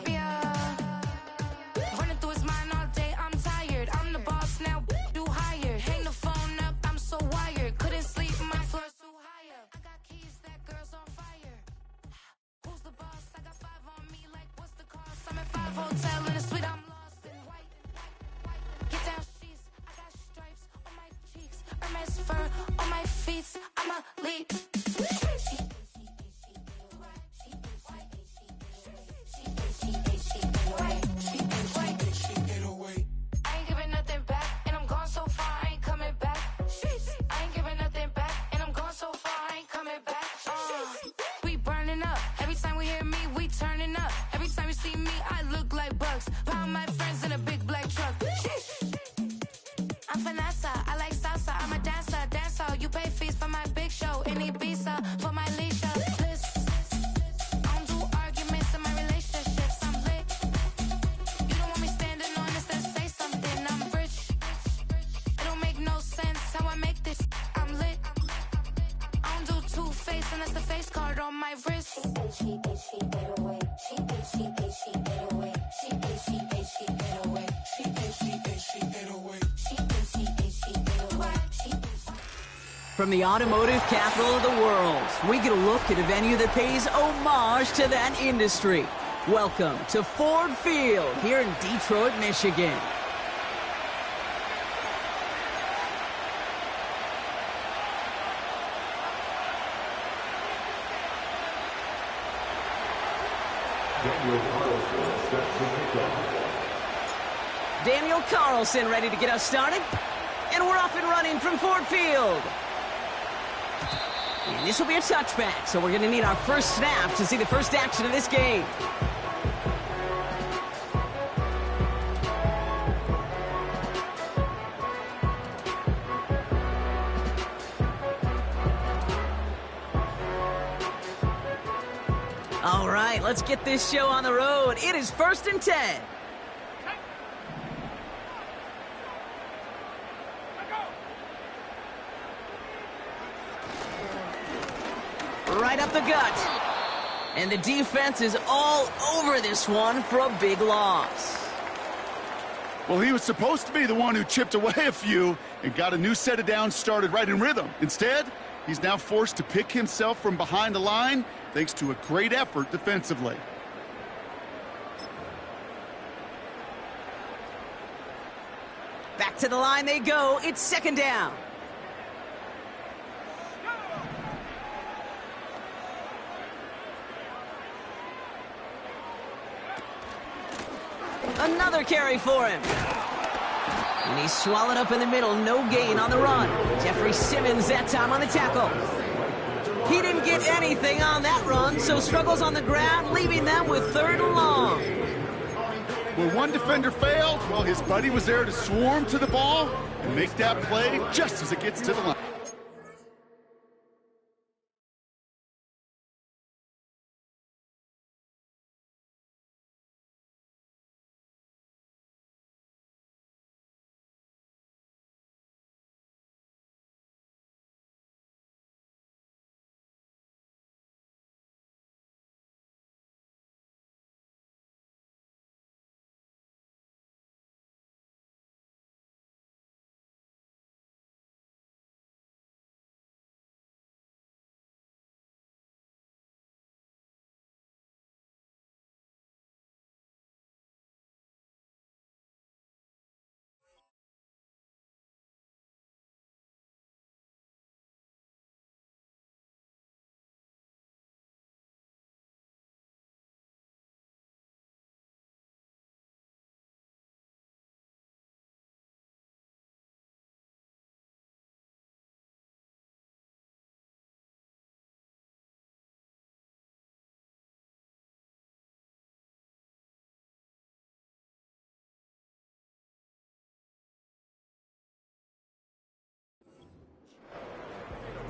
Yeah. Running through his mind all day, I'm tired. I'm the boss now, do higher. Hang the phone up, I'm so wired. Couldn't sleep, my floor's too high up. I got keys, that girl's on fire. Who's the boss? I got 5 on me, like what's the cost? I'm at 5 hotel in a suite, I'm lost in white. Get down sheets, I got stripes on my cheeks. Hermes fur on my feet, I'm a leap. I ain't giving nothing back, and I'm gone so far, I ain't coming back. I ain't giving nothing back, and I'm gone so far, I ain't coming back. We burning up, every time we hear me, we turning up. Every time you see me, I look like bugs. Pound my friends in a big black truck. I'm Vanessa, I like salsa, I'm a dancer, dance all. You pay fees for my big show in Ibiza, for my leisure. I don't do arguments in my relationships, I'm lit. You don't want me standing on this, then say something, I'm rich. It don't make no sense how I make this, I'm lit. I don't do two-face unless the face card on my wrist. From the automotive capital of the world, we get a look at a venue that pays homage to that industry. Welcome to Ford Field here in Detroit, Michigan. Daniel Carlson ready to get us started. And we're off and running from Ford Field. And this will be a touchback, so we're going to need our first snap to see the first action of this game. All right, let's get this show on the road. It is 1st and 10. Right up the gut. And the defense is all over this one for a big loss. Well, he was supposed to be the one who chipped away a few and got a new set of downs started right in rhythm. Instead, he's now forced to pick himself from behind the line thanks to a great effort defensively. Back to the line they go. It's 2nd down. Another carry for him. And he's swallowed up in the middle. No gain on the run. Jeffrey Simmons that time on the tackle. He didn't get anything on that run, so struggles on the ground, leaving them with 3rd and long. Where one defender failed, well, his buddy was there to swarm to the ball and make that play just as it gets to the line.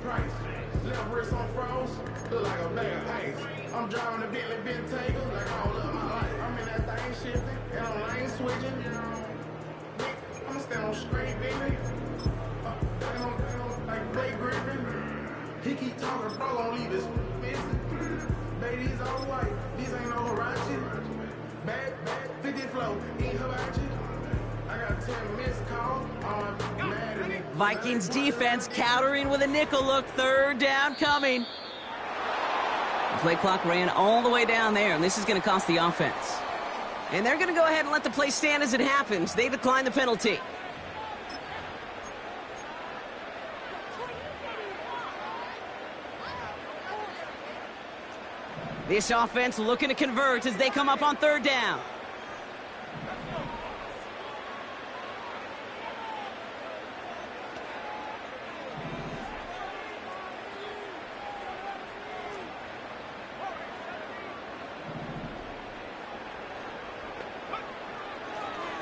Price. Left wrist on froze, look like a bag of ice. I'm driving a Bentley Bentayga like all of my life. I'm in that thing shifting, and I'm lane switching. I'ma stand on straight, baby. Like Blake Griffin. He keep talking, bro, don't leave his business. Baby, these all white, these ain't no Huarachi. Bad, 50 flow, ain't Hibachi. I got 10 missed calls on Madden. Vikings defense countering with a nickel look. Third down coming. The play clock ran all the way down there, and this is going to cost the offense. And they're going to go ahead and let the play stand as it happens. They decline the penalty. This offense looking to convert as they come up on third down.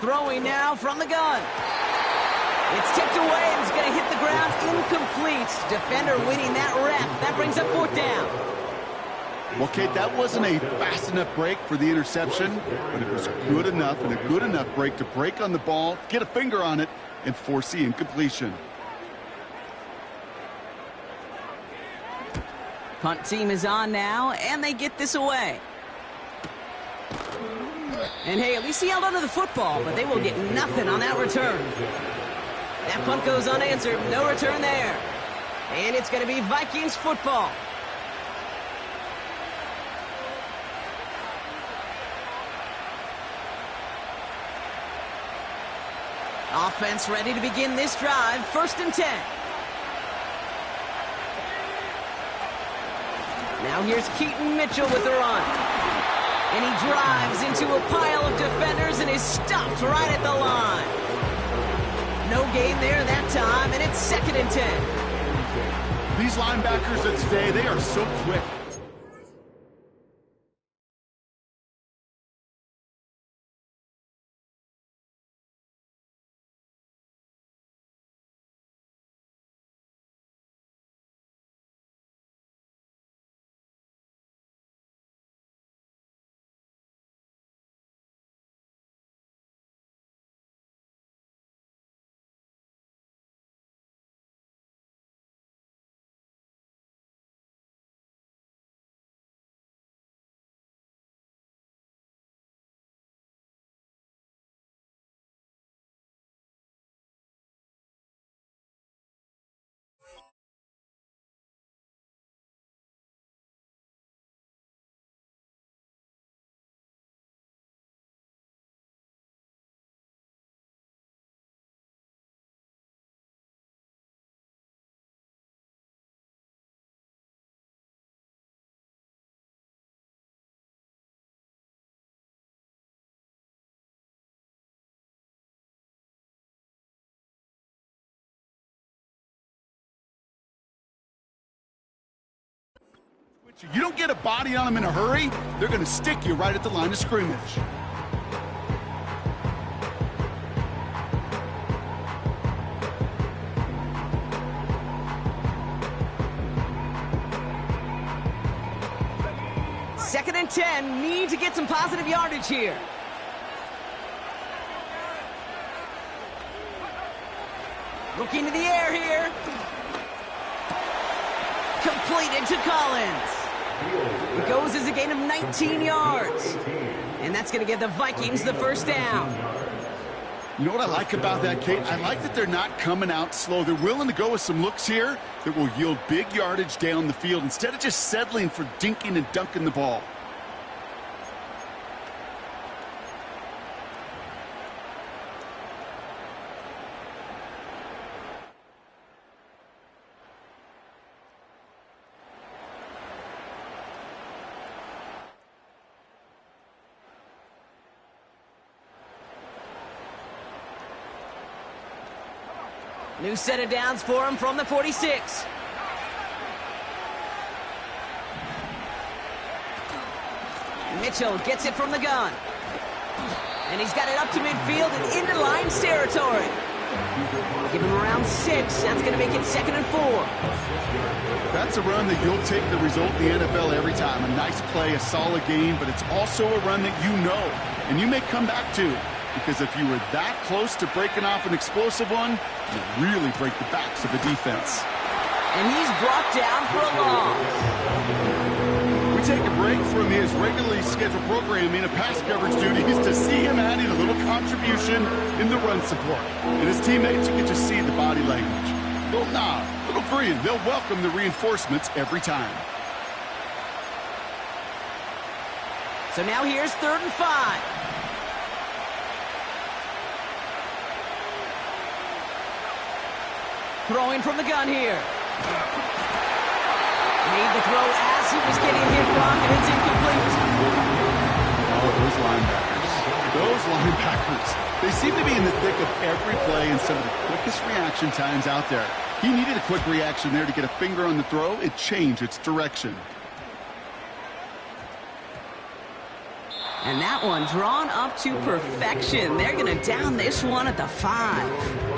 Throwing now from the gun. It's tipped away and it's going to hit the ground incomplete. Defender winning that rep. That brings up fourth down. Well, Kate, that wasn't a fast enough break for the interception, but it was good enough and a good enough break to break on the ball, get a finger on it, and force the incompletion. Punt team is on now, and they get this away. And hey, at least he held onto the football, but they will get nothing on that return. That punt goes unanswered, no return there. And it's going to be Vikings football. Offense ready to begin this drive, 1st and 10. Now here's Keaton Mitchell with the run. And he drives into a pile of defenders and is stopped right at the line. No gain there that time, and it's 2nd and 10. These linebackers of today, they are so quick. You don't get a body on them in a hurry, they're going to stick you right at the line of scrimmage. Second and 10, need to get some positive yardage here. Looking to the air here. Completed to Collins. It goes as a gain of 19 yards. And that's going to give the Vikings the 1st down. You know what I like about that, Kate? I like that they're not coming out slow. They're willing to go with some looks here that will yield big yardage down the field instead of just settling for dinking and dunking the ball. New set of downs for him from the 46. Mitchell gets it from the gun. And he's got it up to midfield and into Lions territory. Give him around 6. That's going to make it 2nd and 4. That's a run that you'll take the result in the NFL every time. A nice play, a solid game, but it's also a run that you know and you may come back to. Because if you were that close to breaking off an explosive one, you really break the backs of the defense. And he's brought down for a loss. We take a break from his regularly scheduled programming of pass coverage duties to see him adding a little contribution in the run support. And his teammates, you can just see the body language. Little nod, little grin. They'll welcome the reinforcements every time. So now here's 3rd and 5. Throwing from the gun here. Made the throw as he was getting hit, Brock, and it's incomplete. Oh, those linebackers. Those linebackers. They seem to be in the thick of every play and some of the quickest reaction times out there. He needed a quick reaction there to get a finger on the throw. It changed its direction. And that one drawn up to perfection. They're going to down this one at the 5.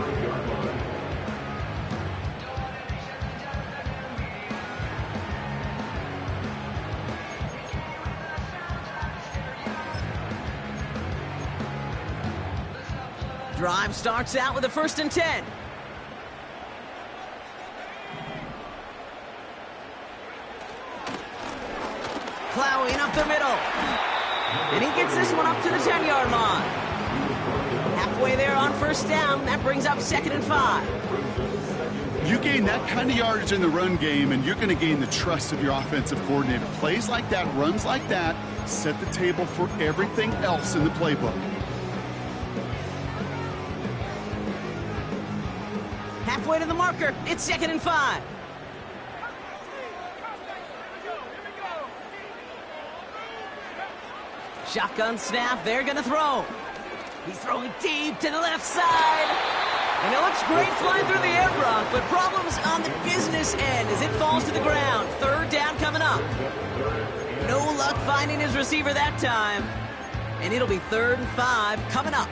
Drive starts out with a 1st and 10. Plowing up the middle. And he gets this one up to the 10-yard line. Halfway there on 1st down. That brings up 2nd and 5. You gain that kind of yardage in the run game, and you're going to gain the trust of your offensive coordinator. Plays like that, runs like that, set the table for everything else in the playbook. Halfway to the marker. It's 2nd and 5. Shotgun snap. They're going to throw. He's throwing deep to the left side. And it looks great flying through the air, Brock, but problems on the business end as it falls to the ground. 3rd down coming up. No luck finding his receiver that time. And it'll be 3rd and 5 coming up.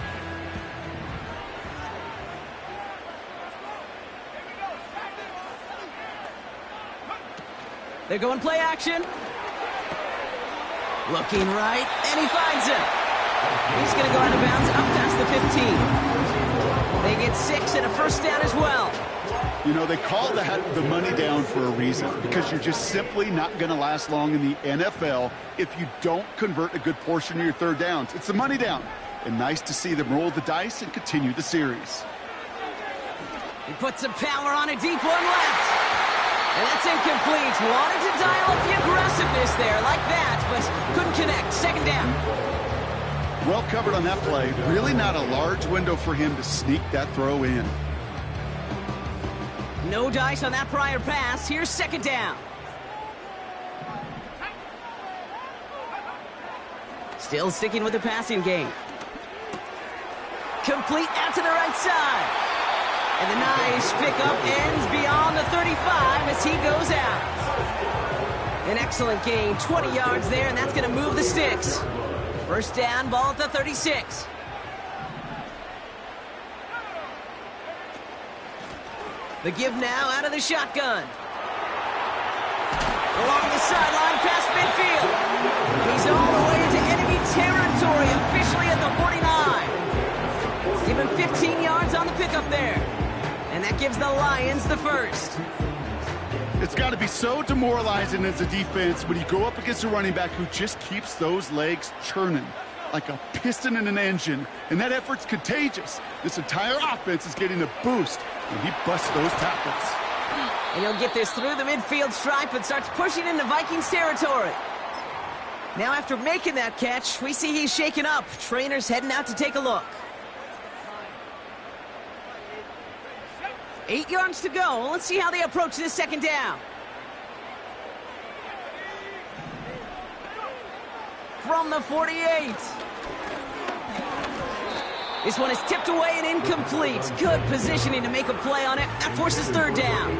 They're going play action. Looking right, and he finds him. He's going to go out of bounds up past the 15. They get 6 and a 1st down as well. You know, they call that the money down for a reason, because you're just simply not going to last long in the NFL if you don't convert a good portion of your 3rd downs. It's the money down. And nice to see them roll the dice and continue the series. He puts some power on a deep one left. And that's incomplete. Wanted to dial up the aggressiveness there like that, but couldn't connect. 2nd down. Well covered on that play. Really not a large window for him to sneak that throw in. No dice on that prior pass. Here's 2nd down. Still sticking with the passing game. Complete out to the right side. And the nice pickup ends beyond the 35 as he goes out. An excellent gain, 20 yards there, and that's going to move the sticks. 1st down, ball at the 36. The give now out of the shotgun. Along the sideline past midfield. He's all the way into enemy territory, officially at the 49. Give him 15 yards on the pickup there. And that gives the Lions the 1st. It's got to be so demoralizing as a defense when you go up against a running back who just keeps those legs churning like a piston in an engine. And that effort's contagious. This entire offense is getting a boost when he busts those tackles. And he'll get this through the midfield stripe and starts pushing into Vikings territory. Now after making that catch, we see he's shaken up. Trainer's heading out to take a look. 8 yards to go. Let's see how they approach this 2nd down. From the 48. This one is tipped away and incomplete. Good positioning to make a play on it. That forces 3rd down.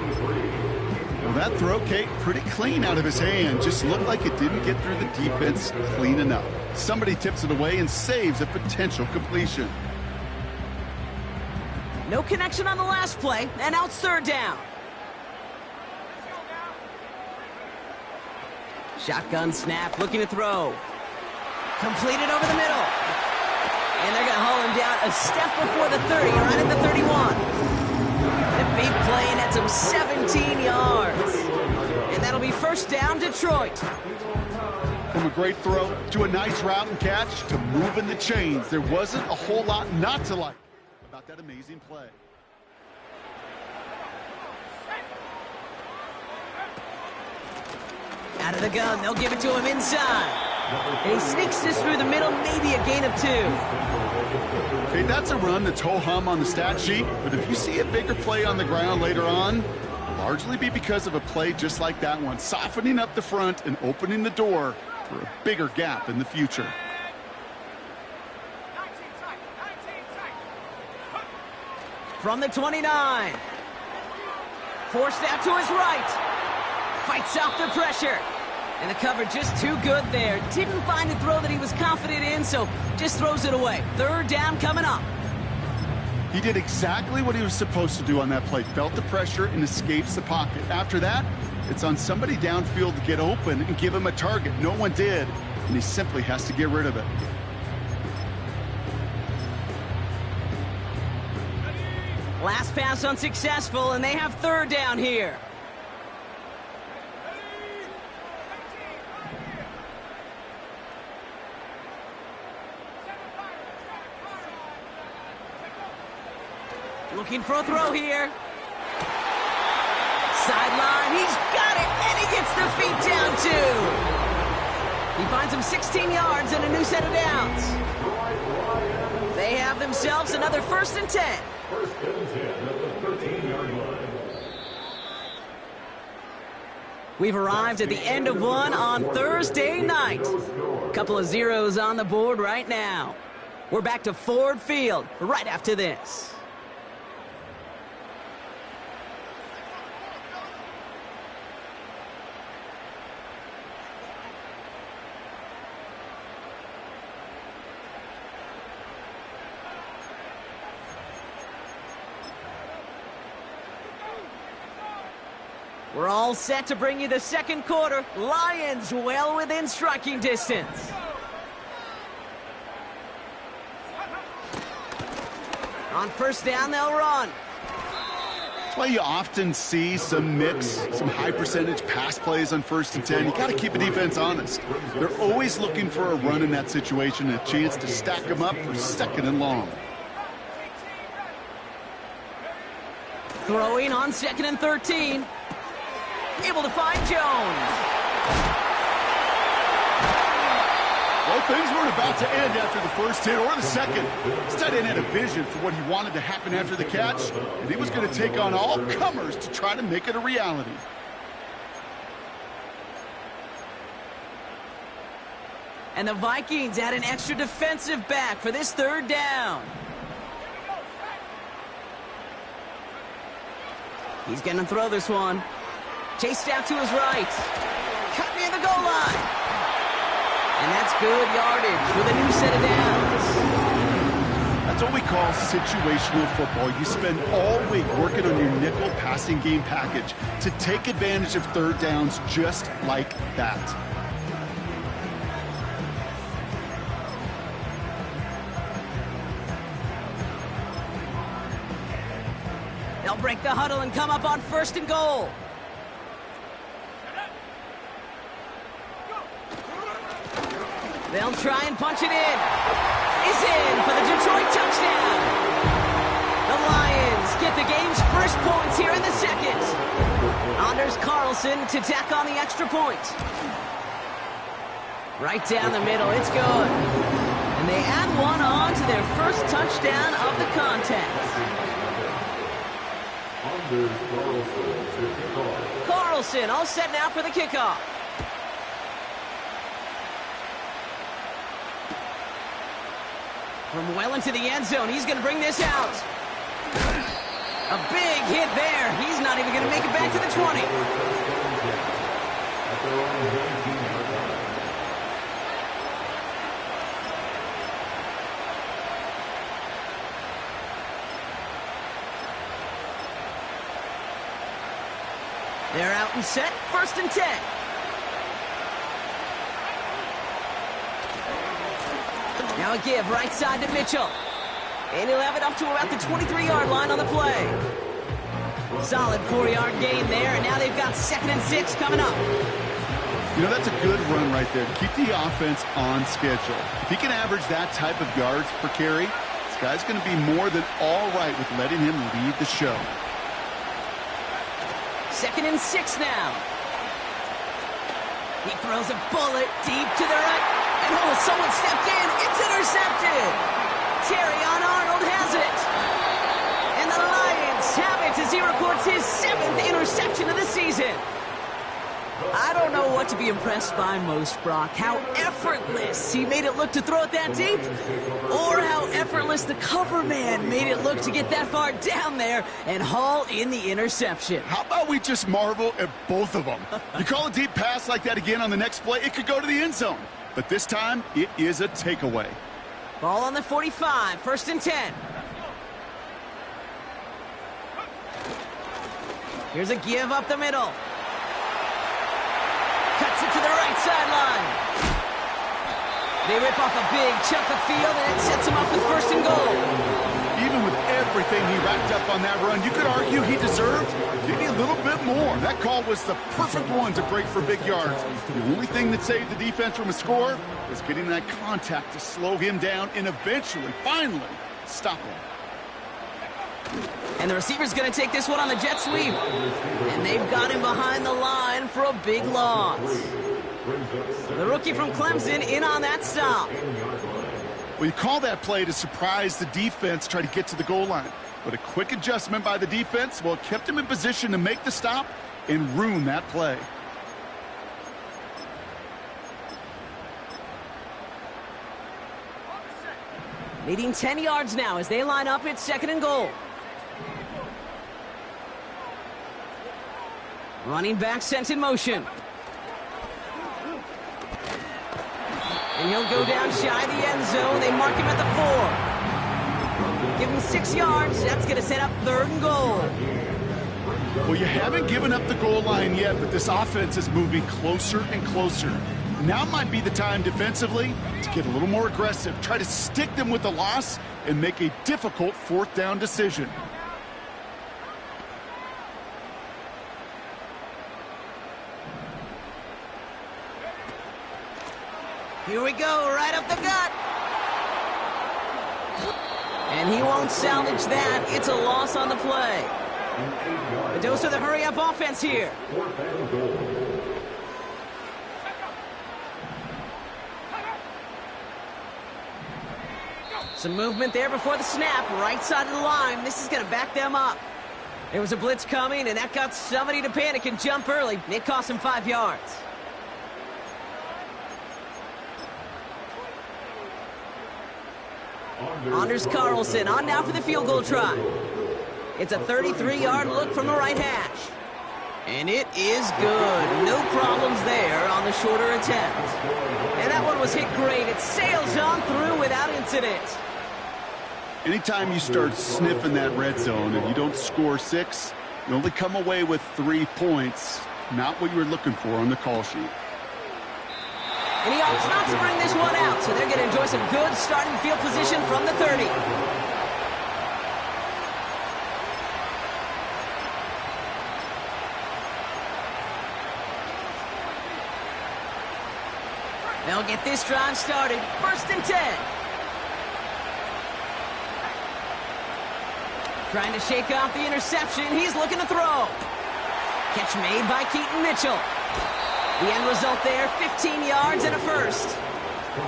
Well, that throw, Kate, pretty clean out of his hand. Just looked like it didn't get through the defense clean enough. Somebody tips it away and saves a potential completion. No connection on the last play, and now it's 3rd down. Shotgun snap, looking to throw. Completed over the middle. And they're going to haul him down a step before the 30, right at the 31. And big play and at some 17 yards. And that'll be first down, Detroit. From a great throw to a nice route and catch to moving the chains, there wasn't a whole lot not to like about that amazing play. Out of the gun, they'll give it to him inside. And he sneaks this through the middle, maybe a gain of 2. Okay, that's a run that's ho-hum on the stat sheet, but if you see a bigger play on the ground later on, it'll largely be because of a play just like that one, softening up the front and opening the door for a bigger gap in the future. From the 29. Forced out to his right. Fights off the pressure. And the cover just too good there. Didn't find a throw that he was confident in, so just throws it away. Third down coming up. He did exactly what he was supposed to do on that play. Felt the pressure and escapes the pocket. After that, it's on somebody downfield to get open and give him a target. No one did, and he simply has to get rid of it. Last pass unsuccessful, and they have third down here. Looking for a throw here. Sideline, he's got it, and he gets the feet down too. He finds him 16 yards and a new set of downs. They have themselves another 1st and 10. First and 10 at the 13-yard line. We've arrived at the end of one on Thursday night. Couple of zeros on the board right now. We're back to Ford Field right after this. We're all set to bring you the second quarter. Lions well within striking distance. On first down, they'll run. That's why you often see some high percentage pass plays on 1st and 10. You got to keep the defense honest. They're always looking for a run in that situation, a chance to stack them up for 2nd and long. Throwing on 2nd and 13. Able to find Jones. Well, things weren't about to end after the first hit or the second. Stettin had a vision for what he wanted to happen after the catch, and he was going to take on all comers to try to make it a reality. And the Vikings add an extra defensive back for this third down. He's going to throw this one. Chased out to his right. Cut near the goal line. And that's good yardage with a new set of downs. That's what we call situational football. You spend all week working on your nickel passing game package to take advantage of third downs just like that. They'll break the huddle and come up on 1st and goal. They'll try and punch it in. Is in for the Detroit touchdown. The Lions get the game's first points here in the second. Anders Carlson to tack on the extra point. Right down the middle, it's good. And they add one on to their first touchdown of the contest. Anders Carlson to kick off. Carlson all set now for the kickoff. From well into the end zone, he's going to bring this out. A big hit there. He's not even going to make it back to the 20. They're out and set, 1st and 10. Now a give right side to Mitchell. And he'll have it up to about the 23-yard line on the play. Solid 4-yard gain there, and now they've got 2nd and 6 coming up. You know, that's a good run right there to keep the offense on schedule. If he can average that type of yards per carry, this guy's going to be more than all right with letting him lead the show. 2nd and 6 now. He throws a bullet deep to the right. And oh, someone stepped in. It's intercepted. Terrion Arnold has it. And the Lions have it as he records his 7th interception of the season. I don't know what to be impressed by most, Brock. How effortless he made it look to throw it that deep, or how effortless the cover man made it look to get that far down there and haul in the interception. How about we just marvel at both of them? You call a deep pass like that again on the next play, it could go to the end zone. But this time, it is a takeaway. Ball on the 45, 1st and 10. Here's a give up the middle. Cuts it to the right sideline. They rip off a big chunk of field, and it sets him up with 1st and goal. Even with everything he racked up on that run, you could argue he deserved maybe a little bit more. That call was the perfect one to break for big yards. The only thing that saved the defense from a score was getting that contact to slow him down and eventually, finally, stop him. And the receiver's going to take this one on the jet sweep. And they've got him behind the line for a big loss. The rookie from Clemson in on that stop. Well, you call that play to surprise the defense, try to get to the goal line. But a quick adjustment by the defense, well, it kept him in position to make the stop and ruin that play. Leading 10 yards now as they line up. It's 2nd and goal. Running back sent in motion. And he'll go down shy of the end zone. They mark him at the 4. Give him 6 yards. That's going to set up 3rd and goal. Well, you haven't given up the goal line yet, but this offense is moving closer and closer. Now might be the time defensively to get a little more aggressive, try to stick them with the loss, and make a difficult 4th down decision. Here we go, right up the gut. And he won't salvage that. It's a loss on the play. A dose of the hurry-up offense here. Some movement there before the snap, right side of the line. This is going to back them up. There was a blitz coming, and that got somebody to panic and jump early. It cost him 5 yards. Anders Carlson on now for the field goal try. It's a 33-yard look from the right hash. And it is good. No problems there on the shorter attempt. And that one was hit great. It sails on through without incident. Anytime you start sniffing that red zone and you don't score 6, you only come away with 3 points. Not what you were looking for on the call sheet. And he opts not to bring this one out, so they're going to enjoy some good starting field position from the 30. They'll get this drive started. 1st and 10. Trying to shake off the interception. He's looking to throw. Catch made by Keaton Mitchell. The end result there, 15 yards and a 1st.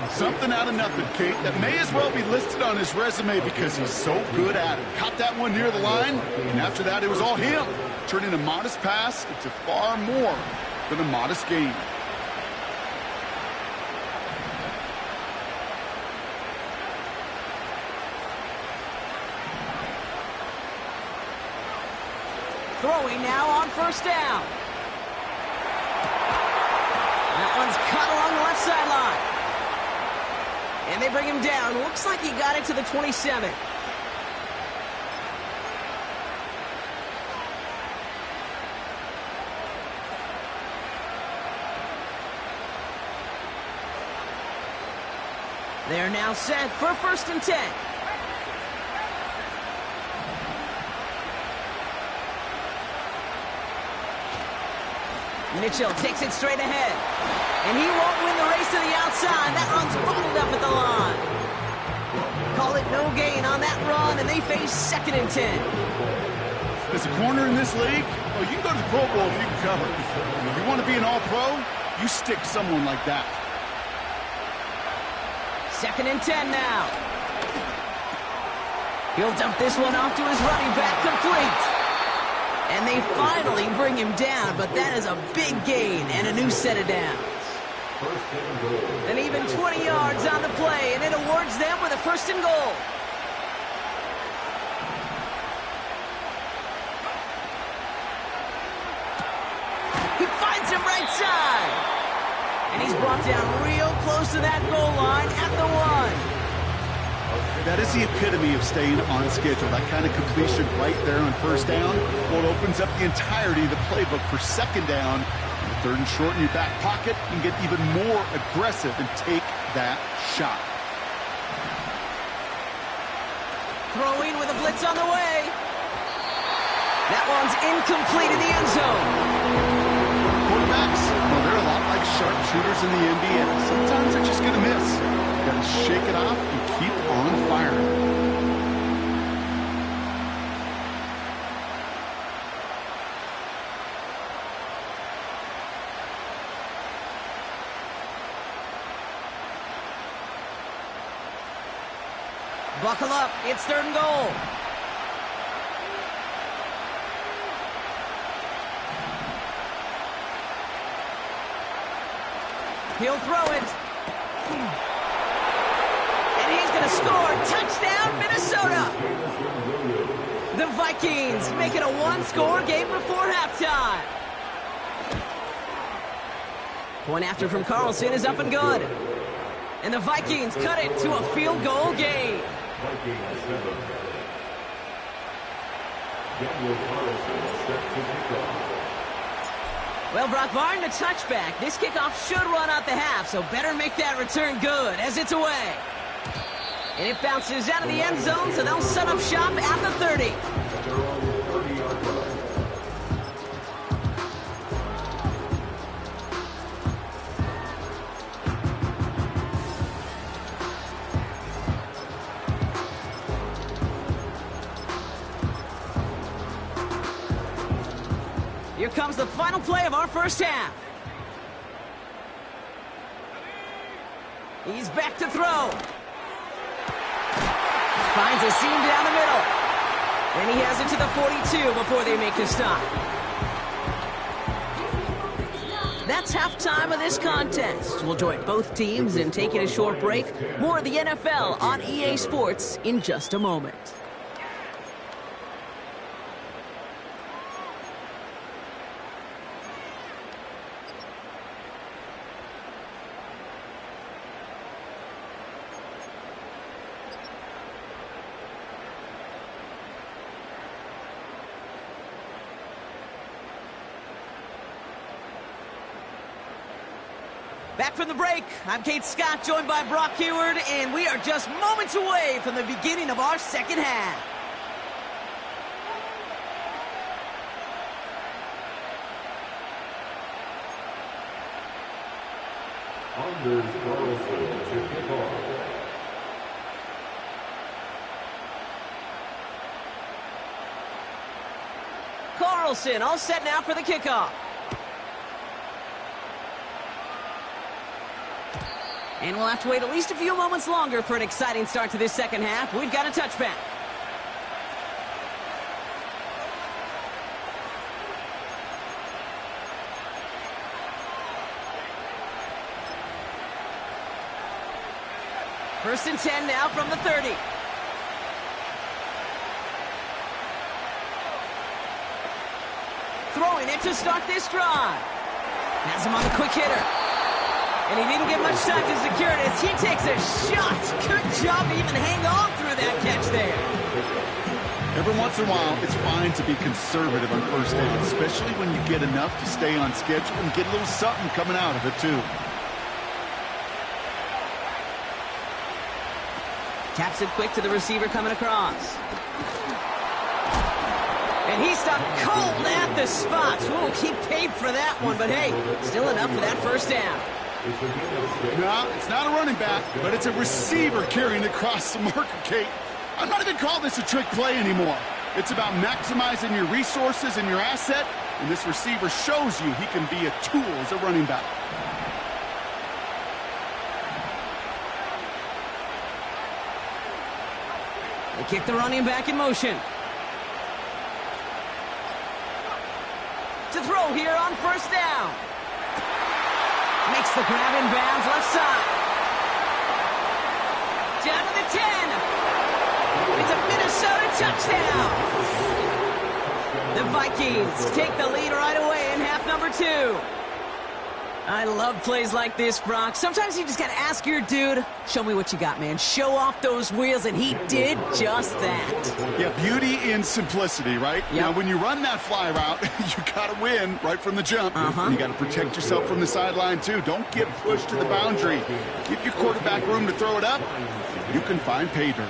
Something out of nothing, Kate, that may as well be listed on his resume because he's so good at it. Caught that one near the line, and after that, it was all him. Turning a modest pass into far more than a modest gain. Throwing now on 1st down. That one's cut along the left sideline. And they bring him down. Looks like he got it to the 27. They're now set for 1st and 10. Mitchell takes it straight ahead. And he won't win the race to the outside. That run's bottled up at the line. Call it no gain on that run, and they face 2nd and 10. As a corner in this league, oh, you can go to the Pro Bowl if you can cover. If you want to be an all-pro, you stick someone like that. 2nd and 10 now. He'll dump this one off to his running back, complete. And they finally bring him down, but that is a big gain and a new set of downs. And even 20 yards on the play, and it awards them with a 1st and goal. He finds him right side. And he's brought down real close to that goal line at the 1. That is the epitome of staying on schedule. That kind of completion right there on 1st down. Well, it opens up the entirety of the playbook for 2nd down. 3rd and short in your back pocket. You can get even more aggressive and take that shot. Throwing with a blitz on the way. That one's incomplete in the end zone. Quarterbacks, well, they're a lot like sharpshooters in the NBA. Sometimes they're just going to miss. Got to shake it off and keep on firing. Buckle up, it's 3rd and goal. He'll throw it. And he's going to score. Touchdown, Minnesota. The Vikings make it a 1-score game before halftime. Point after from Carlson is up and good. And the Vikings cut it to a field goal game. Vikings 7. Daniel Carlson set to kick off. Well, Brock, barring the touchback, this kickoff should run out the half, so better make that return good as it's away. And it bounces out of the end zone, so they'll set up shop at the 30. They're on the 30-yard line. Here comes the final play of our 1st half. He's back to throw. Finds a seam down the middle. And he has it to the 42 before they make the stop. That's halftime of this contest. We'll join both teams in taking a short break. More of the NFL on EA Sports in just a moment. Back from the break, I'm Kate Scott, joined by Brock Huard, and we are just moments away from the beginning of our 2nd half. Anders Carlson to kick off. Carlson all set now for the kickoff. And we'll have to wait at least a few moments longer for an exciting start to this 2nd half. We've got a touchback. First and 10 now from the 30. Throwing it to start this drive. Has him on the quick hitter. And he didn't get much time to secure it as he takes a shot. Good job to even hang on through that catch there. Every once in a while, it's fine to be conservative on 1st down, especially when you get enough to stay on schedule and get a little something coming out of it, too. Taps it quick to the receiver coming across. And he stopped cold at the spot. Ooh, he paid for that one, but hey, still enough for that first down. No, it's not a running back, but it's a receiver carrying across the marker, Kate. I'm not even calling this a trick play anymore. It's about maximizing your resources and your asset, and this receiver shows you he can be a tool as a running back. They kick the running back in motion. To throw here on first down. Makes the grab in bounds left side. Down to the 10. It's a Minnesota touchdown. The Vikings take the lead right away in half number 2. I love plays like this, Brock. Sometimes you just got to ask your dude, show me what you got, man. Show off those wheels, and he did just that. Yeah, beauty in simplicity, right? Yep. Now, when you run that fly route, you got to win right from the jump. You got to protect yourself from the sideline, too. Don't get pushed to the boundary. Give your quarterback room to throw it up. You can find pay dirt.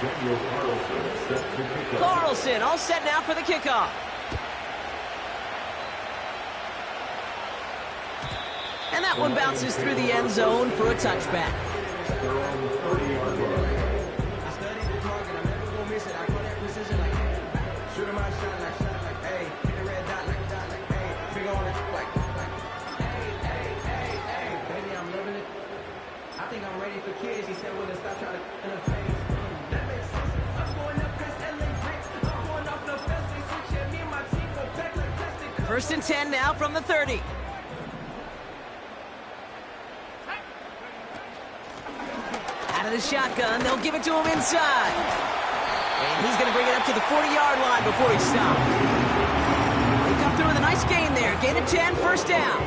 Daniel Carlson set to kick off. Carlson all set now for the kickoff. And that one bounces through the end zone for a touchback. They're on the 30-yard line. I studied the target, I'm never gonna miss it. I call that precision like, hey. Shoot him out, shot like, hey. Hit the red dot like, hey. Figure on it, like, hey. Baby, I'm loving it. I think I'm ready for kids. He said, well, let's stop trying to in the face. That makes sense. I'm going up past LA bricks. I'm going off the fence. They switch at me and my team go back like plastic. First and 10 now from the 30. Out of the shotgun, they'll give it to him inside. And he's going to bring it up to the 40-yard line before he stops. They come through with a nice gain there. Gain of 10, first down.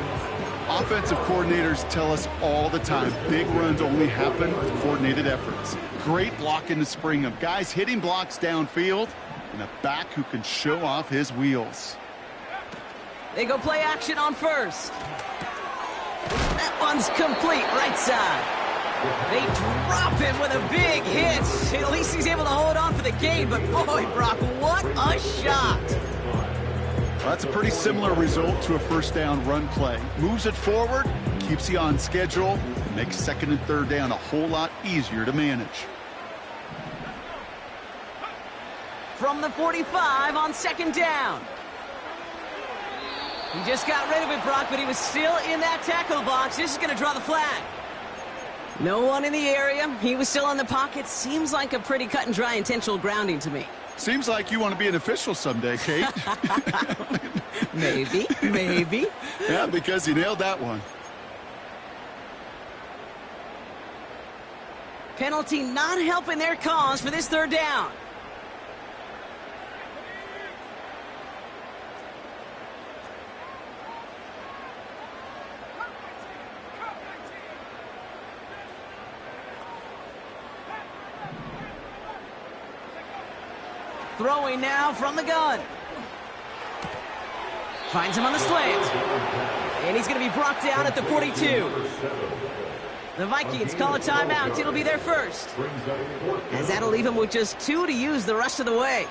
Offensive coordinators tell us all the time, big runs only happen with coordinated efforts. Great block in the spring of guys hitting blocks downfield and a back who can show off his wheels. They go play action on first. That one's complete, right side. They drop him with a big hit. At least he's able to hold on for the gain, but boy, Brock, what a shot. Well, that's a pretty similar result to a first down run play. Moves it forward, keeps you on schedule, makes second and third down a whole lot easier to manage. From the 45 on second down. He just got rid of it, Brock, but he was still in that tackle box. This is going to draw the flag. No one in the area. He was still in the pocket. Seems like a pretty cut and dry intentional grounding to me. Seems like you want to be an official someday, Kate. Maybe. Yeah, because you nailed that one. Penalty not helping their cause for this third down. Throwing now from the gun. Finds him on the slant. And he's going to be brought down at the 42. The Vikings call a timeout. It'll be their first. As that'll leave him with just 2 to use the rest of the way.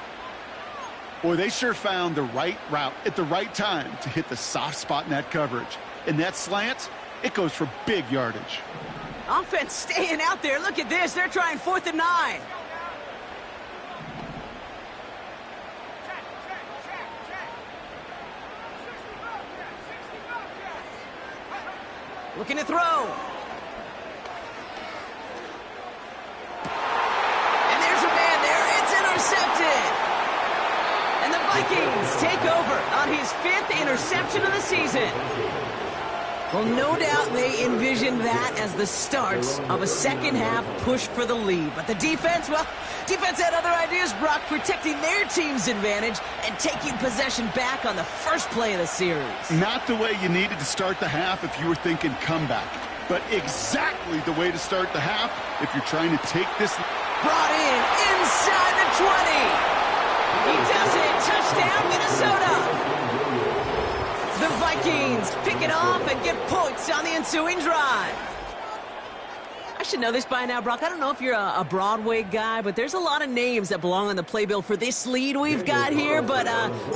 Boy, they sure found the right route at the right time to hit the soft spot in that coverage. And that slant, it goes for big yardage. Offense staying out there. Look at this. They're trying 4th and 9. Looking to throw. And there's a man there. It's intercepted. And the Vikings take over on his 5th interception of the season. Well, no doubt they envisioned that as the start of a second-half push for the lead. But the defense, well, defense had other ideas, Brock, protecting their team's advantage and taking possession back on the first play of the series. Not the way you needed to start the half if you were thinking comeback, but exactly the way to start the half if you're trying to take this. Brought in inside the 20. He does it! Touchdown, Minnesota! The Vikings pick it off and get points on the ensuing drive. I should know this by now, Brock. I don't know if you're a Broadway guy, but there's a lot of names that belong on the playbill for this lead we've got here, but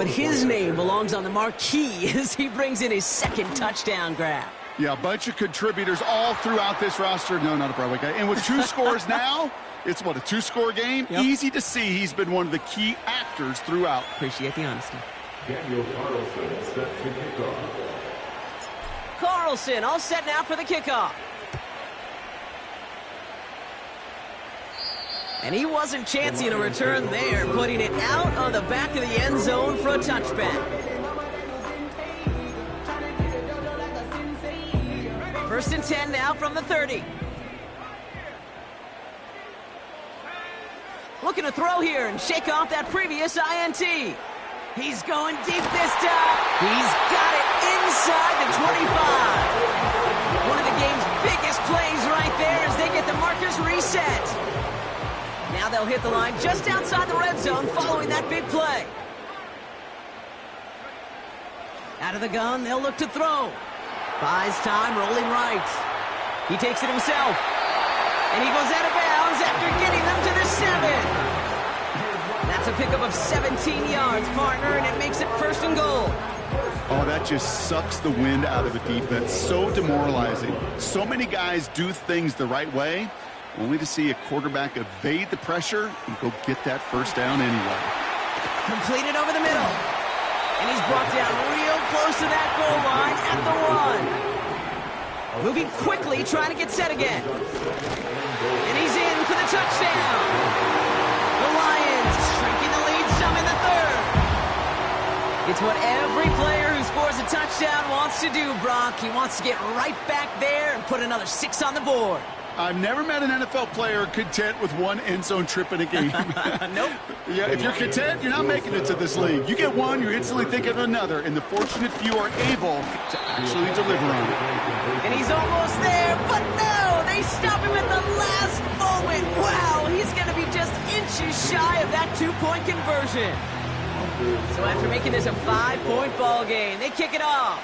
his name belongs on the marquee as he brings in his second touchdown grab. Yeah, a bunch of contributors all throughout this roster. No, not a Broadway guy. And with 2 scores now, it's what, a 2-score game? Yep. Easy to see he's been one of the key actors throughout. Appreciate the honesty. Daniel Carlson set to kickoff. Carlson all set now for the kickoff. And he wasn't chancing a return there, putting it out on the back of the end zone for a touchback. First and 10 now from the 30. Looking to throw here and shake off that previous INT. He's going deep this time. He's got it inside the 25. One of the game's biggest plays right there as they get the markers reset. Now they'll hit the line just outside the red zone following that big play. Out of the gun, they'll look to throw. Buys time, rolling right. He takes it himself. And he goes out of bounds after getting them to the 7. That's a pickup of 17 yards, partner, and it makes it first and goal. Oh, that just sucks the wind out of a defense. So demoralizing. So many guys do things the right way, only to see a quarterback evade the pressure and go get that first down anyway. Completed over the middle. And he's brought down real close to that goal line at the 1. Moving quickly, trying to get set again. And he's in for the touchdown. The Lions shrinking the lead some in the 3rd. It's what every player who scores a touchdown wants to do, Brock. He wants to get right back there and put another 6 on the board. I've never met an NFL player content with one end zone trip in a game. Nope. Yeah, if you're content, you're not making it to this league. You get one, you're instantly thinking of another, and the fortunate few are able to actually deliver on it. And he's almost there, but no! They stop him at the last moment. Wow, he's going to be just inches shy of that 2-point conversion. So after making this a 5-point ball game, they kick it off.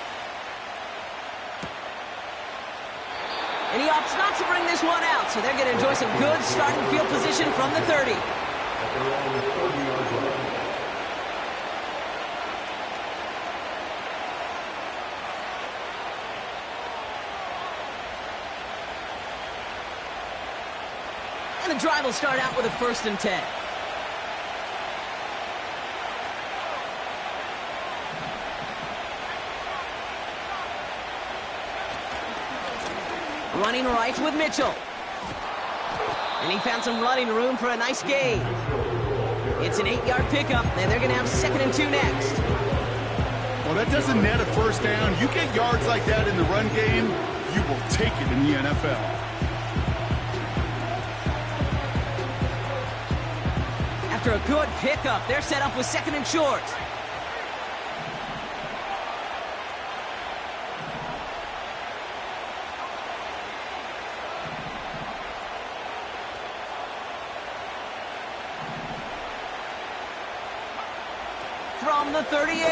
And he opts not to bring this one out, so they're going to enjoy some good starting field position from the 30. And the drive will start out with a 1st and 10. Running right with Mitchell. And he found some running room for a nice gain. It's an 8-yard pickup, and they're going to have 2nd and 2 next. Well, that doesn't net a first down. You get yards like that in the run game, you will take it in the NFL. After a good pickup, they're set up with 2nd and short. From the 38.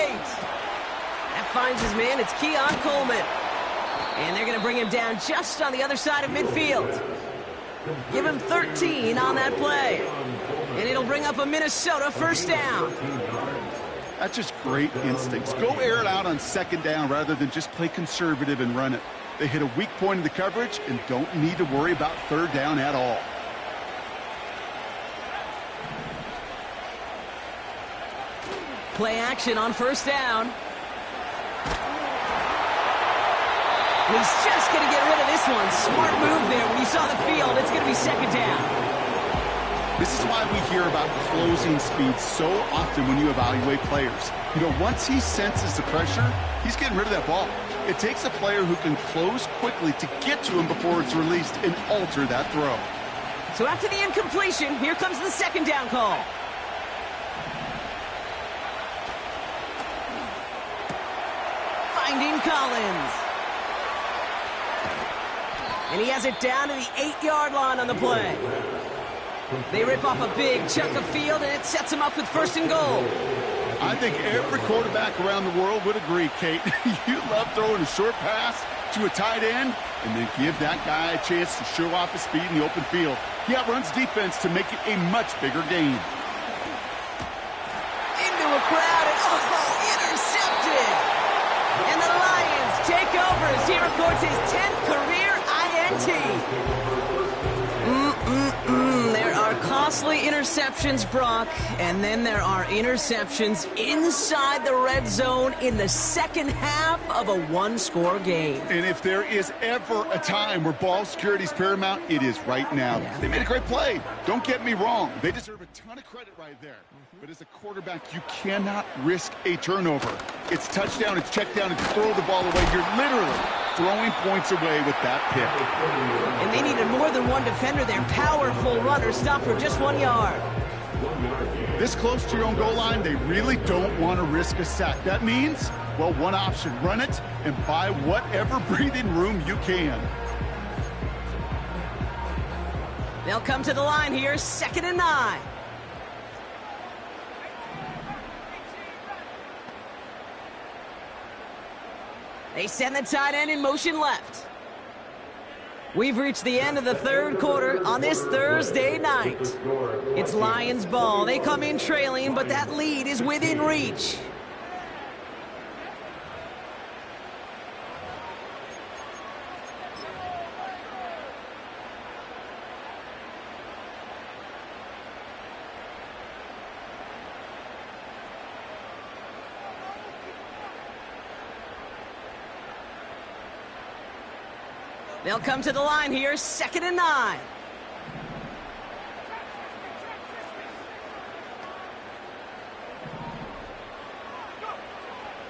That finds his man. It's Keon Coleman. And they're going to bring him down just on the other side of midfield. Give him 13 on that play. And it'll bring up a Minnesota first down. That's just great instincts. Go air it out on 2nd down rather than just play conservative and run it. They hit a weak point in the coverage and don't need to worry about 3rd down at all. Play action on 1st down. He's just going to get rid of this one. Smart move there. When you saw the field, it's going to be 2nd down. This is why we hear about closing speed so often when you evaluate players. You know, once he senses the pressure, he's getting rid of that ball. It takes a player who can close quickly to get to him before it's released and alter that throw. So after the incompletion, here comes the 2nd down call. Finding Collins. And he has it down to the 8-yard line on the play. They rip off a big chunk of field, and it sets them up with 1st and goal. I think every quarterback around the world would agree, Kate. You love throwing a short pass to a tight end and then give that guy a chance to show off his speed in the open field. He outruns defense to make it a much bigger game. Into a crowd, and intercepted! And the Lions take over as he records his 10th career INT. There are costly interceptions, Brock, and then there are interceptions inside the red zone in the second half of a one-score game. And if there is ever a time where ball security is paramount, it is right now. Yeah. They made a great play. Don't get me wrong. They deserve a ton of credit right there. But as a quarterback, you cannot risk a turnover. It's touchdown, it's check down, it's throw the ball away. You're literally throwing points away with that pick. And they needed more than one defender. Their powerful runner stopped for just 1 yard. This close to your own goal line, they really don't want to risk a sack. That means, well, one option, run it and buy whatever breathing room you can. They'll come to the line here, 2nd and 9. They send the tight end in motion left. We've reached the end of the 3rd quarter on this Thursday night. It's Lions ball. They come in trailing, but that lead is within reach. They'll come to the line here, 2nd and 9.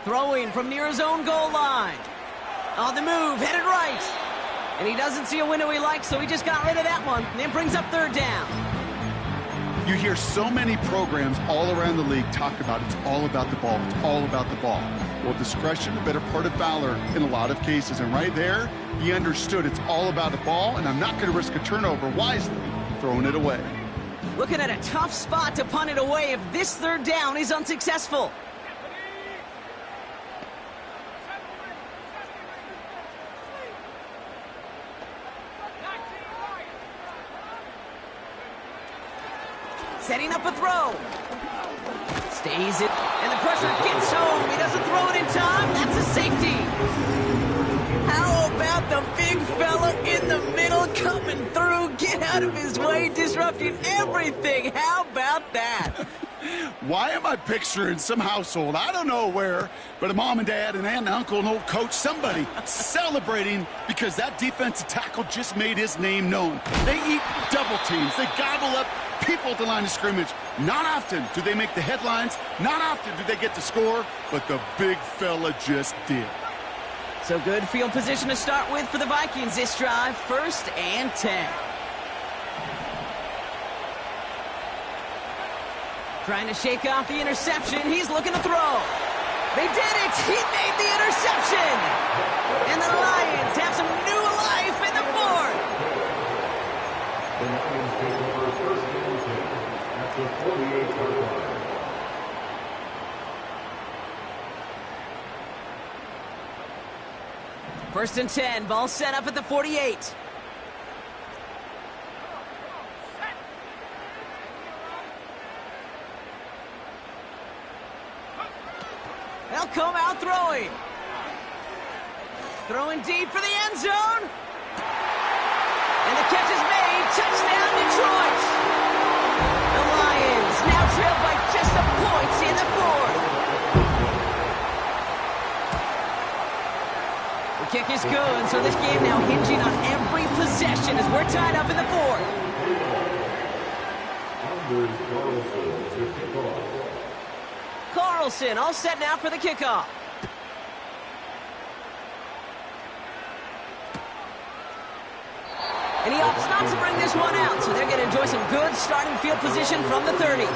Throwing from near his own goal line. On the move, headed right. And he doesn't see a window he likes, so he just got rid of that one. And it brings up 3rd down. You hear so many programs all around the league talk about it's all about the ball, it's all about the ball. Well, discretion, the better part of valor in a lot of cases. And right there, he understood it's all about the ball, and I'm not going to risk a turnover wisely, throwing it away. Looking at a tough spot to punt it away if this 3rd down is unsuccessful. Setting up a throw. Stays it, and the pressure gets home. He doesn't throw it in time. That's a safety. How about the big fella in the middle coming through? Get out of his way, disrupting everything. How about that? Why am I picturing some household, I don't know where, but a mom and dad, an aunt and uncle, an old coach, somebody celebrating because that defensive tackle just made his name known. They eat double teams. They gobble up people at the line of scrimmage. Not often do they make the headlines. Not often do they get to score, but the big fella just did. So good field position to start with for the Vikings this drive. 1st and 10. Trying to shake off the interception. He's looking to throw. They did it. He made the interception. And the Lions have some new life in the 4th. The Lions take over 1st and 10 at the 48-yard line. First and 10. Ball set up at the 48. They'll come out throwing. Throwing deep for the end zone. And the catch is made. Touchdown, Detroit. The Lions now trail by just a point in the 4th. The kick is good, so this game now hinging on every possession as we're tied up in the 4th. Anders Carlson to kick off. Carlson all set now for the kickoff. And he opts not to bring this one out, so they're going to enjoy some good starting field position from the 30.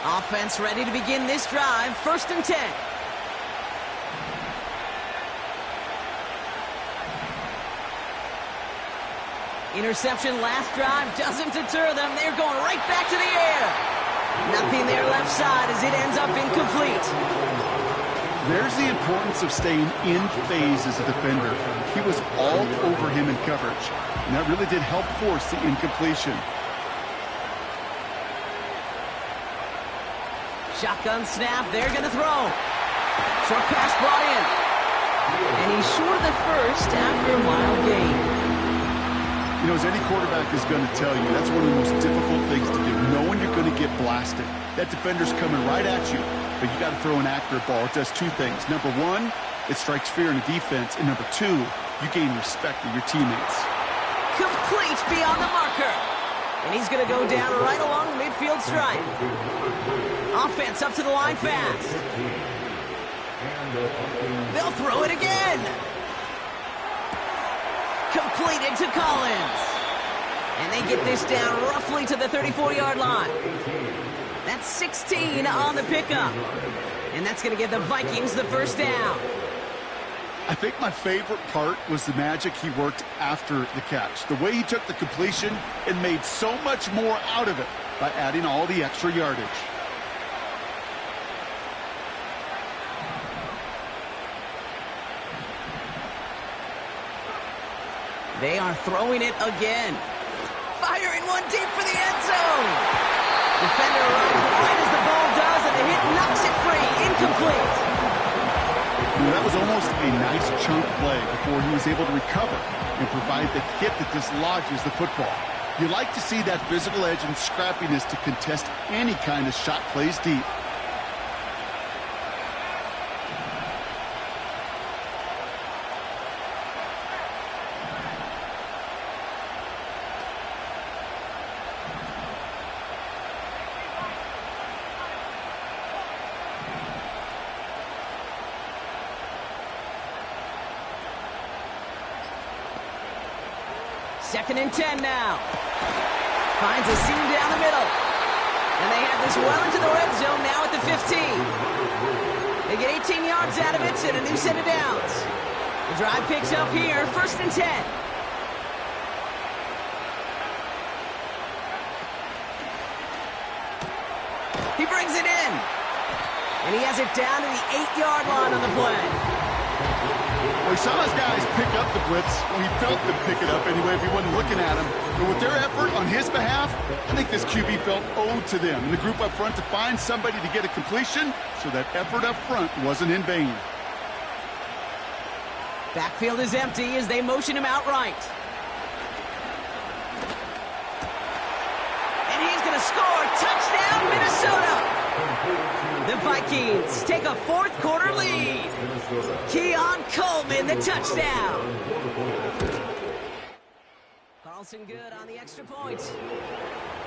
Offense ready to begin this drive. 1st and 10. Interception last drive doesn't deter them. They're going right back to the air. Nothing there left side as it ends up incomplete. There's the importance of staying in phase as a defender. He was all over him in coverage, and that really did help force the incompletion. Shotgun snap, they're going to throw. Short pass brought in. And he's short of the first after a mile gain. You know, as any quarterback is going to tell you, that's one of the most difficult things to do, knowing you're going to get blasted. That defender's coming right at you, but you got to throw an accurate ball. It does two things. Number one, it strikes fear in the defense, and number two, you gain respect of your teammates. Complete beyond the marker. And he's going to go down right along the midfield stripe. Offense up to the line fast. They'll throw it again. Completed to Collins. And they get this down roughly to the 34-yard line. That's 16 on the pickup. And that's going to give the Vikings the first down. I think my favorite part was the magic he worked after the catch. The way he took the completion and made so much more out of it by adding all the extra yardage. They are throwing it again. Firing one deep for the end zone. Defender arrives right as the ball does, and the hit knocks it free. Incomplete. That was almost a nice chunk play before he was able to recover and provide the hit that dislodges the football. You like to see that physical edge and scrappiness to contest any kind of shot plays deep. Second and 10 now. Finds a seam down the middle. And they have this well into the red zone now at the 15. They get 18 yards out of it and a new set of downs. The drive picks up here, 1st and 10. He brings it in. And he has it down to the 8-yard line on the play. Well, he saw his guys pick up the blitz. Well, he felt them pick it up anyway if he wasn't looking at him. But with their effort on his behalf, I think this QB felt owed to them and the group up front to find somebody to get a completion, so that effort up front wasn't in vain. Backfield is empty as they motion him out right. And he's going to score. Touchdown, Minnesota! The Vikings take a fourth-quarter lead. Keon Coleman, the touchdown. Carlson good on the extra point.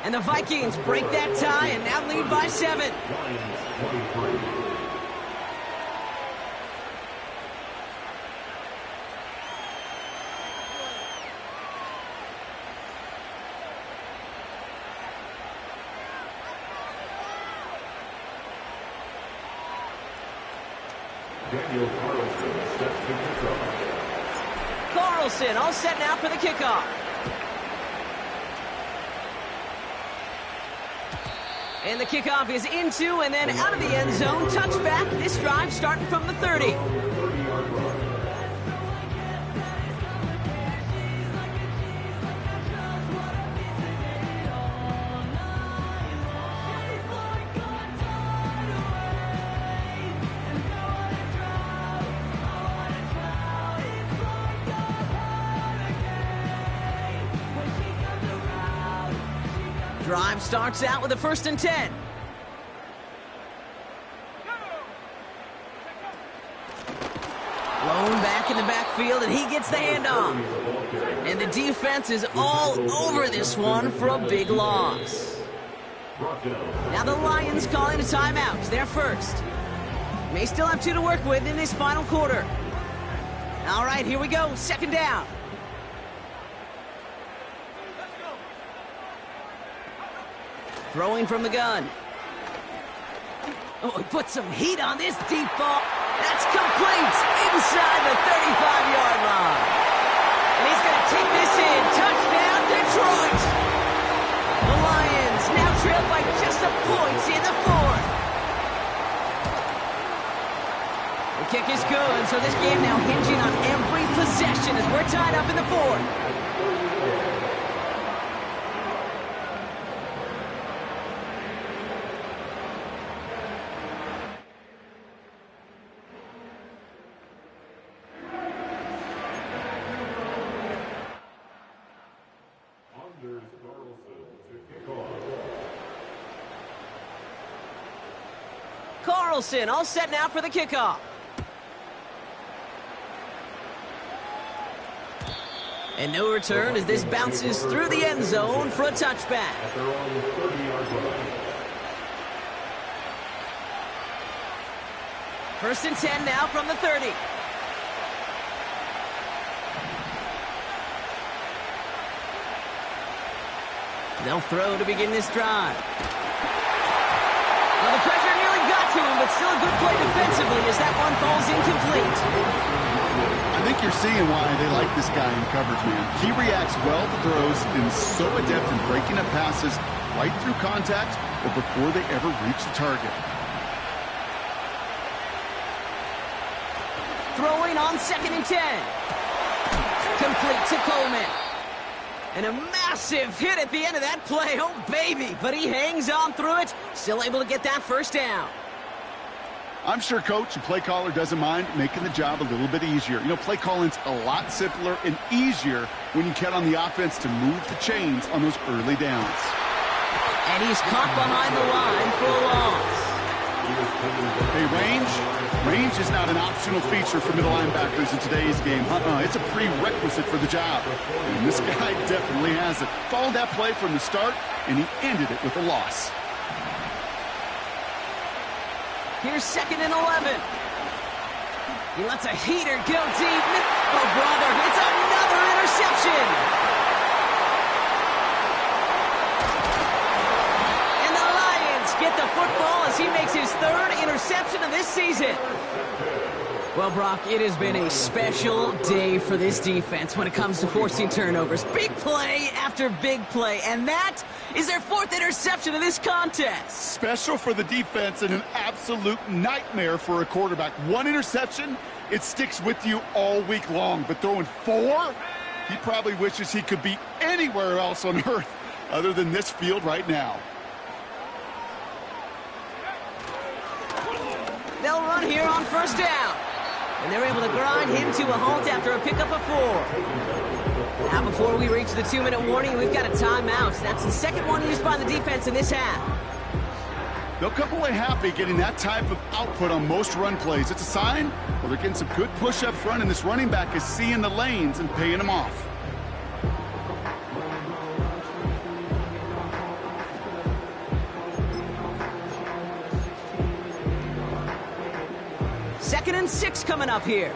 And the Vikings break that tie and now lead by 7. Daniel Carlson set to kickoff. Carlson all set now for the kickoff. And the kickoff is into and then out of the end zone. Touchback. This drive starting from the 30. Drive starts out with a 1st and 10. Blown back in the backfield, and he gets the handoff. And the defense is all over this one for a big loss. Now the Lions calling a timeout. They're first. May still have 2 to work with in this final quarter. All right, here we go. 2nd down. Throwing from the gun. Oh, he put some heat on this deep ball. That's complete inside the 35-yard line. And he's going to take this in. Touchdown, Detroit. The Lions now trail by just a point in the fourth. The kick is good, so this game now hinging on every possession as we're tied up in the fourth. Carlson all set now for the kickoff. And no return as this bounces through the end zone for a touchback. First and 10 now from the 30. They'll throw to begin this drive. Well, the pressure nearly got to him, but still a good play defensively as that one falls incomplete. I think you're seeing why they like this guy in coverage, man. He reacts well to throws and is so adept in breaking up passes right through contact or before they ever reach the target. Throwing on 2nd and 10. Complete to Coleman. And a massive hit at the end of that play. Oh, baby. But he hangs on through it. Still able to get that first down. I'm sure coach and play caller doesn't mind making the job a little bit easier. You know, play calling's a lot simpler and easier when you count on the offense to move the chains on those early downs. And he's caught behind the line for a loss. Hey, range is not an optional feature for middle linebackers in today's game. It's a prerequisite for the job. And this guy definitely has it. Followed that play from the start, and he ended it with a loss. Here's 2nd and 11. He lets a heater go deep. Oh, brother, it's another interception. And the Lions get the football as he makes his 3rd interception of this season. Well, Brock, it has been a special day for this defense when it comes to forcing turnovers. Big play after big play, and that is their 4th interception of this contest. Special for the defense and an absolute nightmare for a quarterback. 1 interception, it sticks with you all week long. But throwing 4, he probably wishes he could be anywhere else on earth other than this field right now. They'll run here on 1st down. And they're able to grind him to a halt after a pickup of 4. Now, before we reach the 2-minute warning, we've got a timeout. That's the 2nd one used by the defense in this half. They'll come away happy getting that type of output on most run plays. It's a sign, well, they're getting some good push up front, and this running back is seeing the lanes and paying them off. Second and 6 coming up here.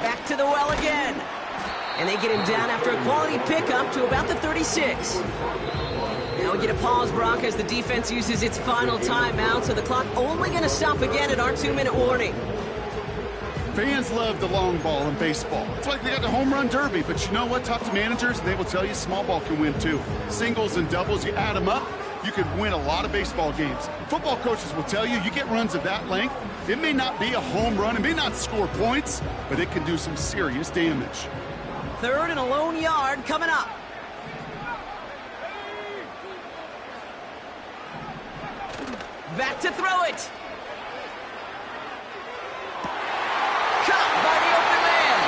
Back to the well again. And they get him down after a quality pickup to about the 36. Now we get a pause, Brock, as the defense uses its final timeout, so the clock only going to stop again at our 2-minute warning. Fans love the long ball in baseball. It's like they got the home run derby, but you know what? Talk to managers, and they will tell you small ball can win too. Singles and doubles, you add them up, you could win a lot of baseball games. Football coaches will tell you, you get runs of that length, it may not be a home run, it may not score points, but it can do some serious damage. 3rd and a lone yard coming up. Back to throw it. Caught by the open man.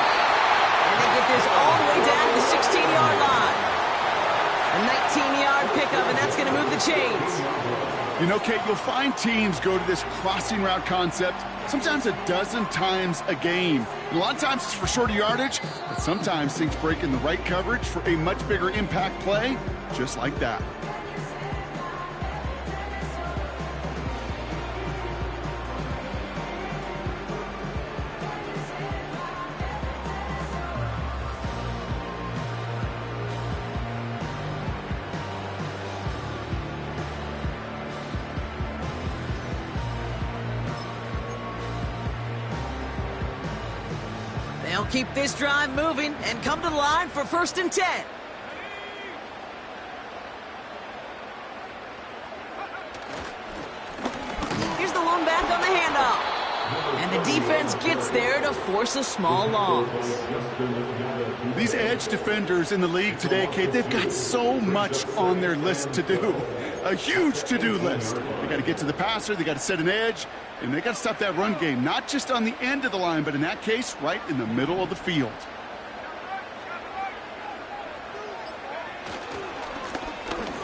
And they get this all the way down to the 16-yard line. A 19-yard pickup, and that's going to move the chains. You know, Kate, you'll find teams go to this crossing route concept sometimes a dozen times a game. And a lot of times it's for shorter yardage, but sometimes things break in the right coverage for a much bigger impact play, just like that. They'll keep this drive moving and come to the line for 1st and 10. Here's the lone back on the handoff. And the defense gets there to force a small loss. These edge defenders in the league today, Kate, they've got so much on their list to do. A huge to-do list. They got to get to the passer, they got to set an edge, and they got to stop that run game, not just on the end of the line, but in that case, right in the middle of the field.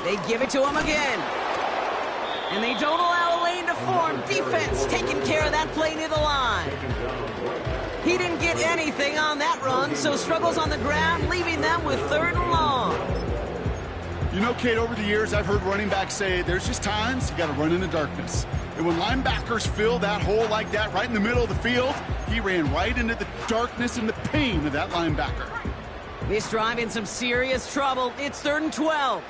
They give it to him again. And they don't allow a lane to form. Defense taking care of that play near the line. He didn't get anything on that run, so struggles on the ground, leaving them with 3rd and long. You know, Kate, over the years, I've heard running backs say there's just times you got to run in the darkness. And when linebackers fill that hole like that right in the middle of the field, he ran right into the darkness and the pain of that linebacker. This drive in some serious trouble. It's 3rd and 12.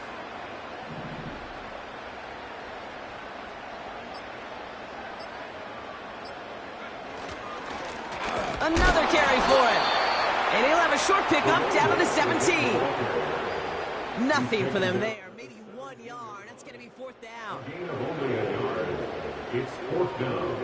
Another carry for him. And he'll have a short pickup down to the 17. Nothing for them there. Maybe 1 yard. That's going to be 4th down. Gain of only a yard. It's 4th down.